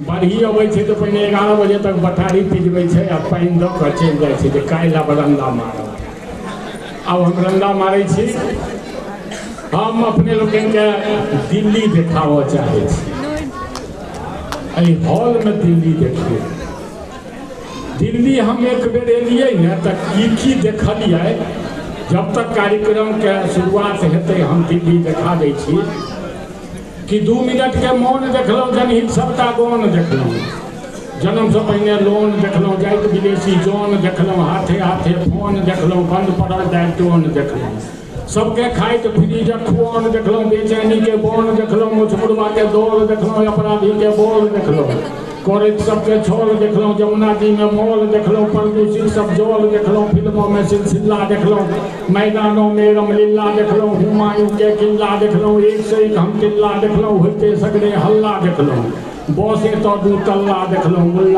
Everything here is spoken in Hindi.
बढ़ी अबै छै तऽ पहिने 11 बजे तक बटारी पिजबै छै आ पानि दऽ कऽ चलि जाइ छै जे काल्हि आब रंदा मारब। आब हम रंदा मारै छी। हम अपने लोकनिके दिल्ली देखाबऽ चाहै छी। एहि हॉलमे दिल्ली देखिए। दिल्ली हम एक बेर एलियै ने तऽ की देखलियै। जब तक कार्यक्रमके शुरुआत हेतै हम दिल्ली देखा दै छी कि 2 मिनटके मौन देखलहुँ, जनहित सबटा गौन देखलहुँ। जन्मसँ पहिने लोन देखलहुँ, जाइत विदेशी जौन देखलहुँ, हाथे हाथे फोन देखलहुँ, बंद पड़ल डायटोन देखलहुँ, सबके खाइत फ्रीजक खुआन देखलहुँ, बेचैनीके बौन देखलहुँ, मुठमुरबाके दौड़ देखलहुँ, अपराधीके बोल देखलहुँ, करैत सबके छल देखलहुँ, जमुना जीमे मॉल देखलहुँ, प्रदूषित सब जल देखलहुँ, फिल्मों में सिलसिला देखलहुँ, मैदानों में रामलीला देखलहुँ, हुमायूं के किला देखलहुँ, एक से एक हम किला देखलहुँ, होते सगरे हल्ला देखलहुँ, बसे तो 2 तल्ला देखलहुँ, मुल्ला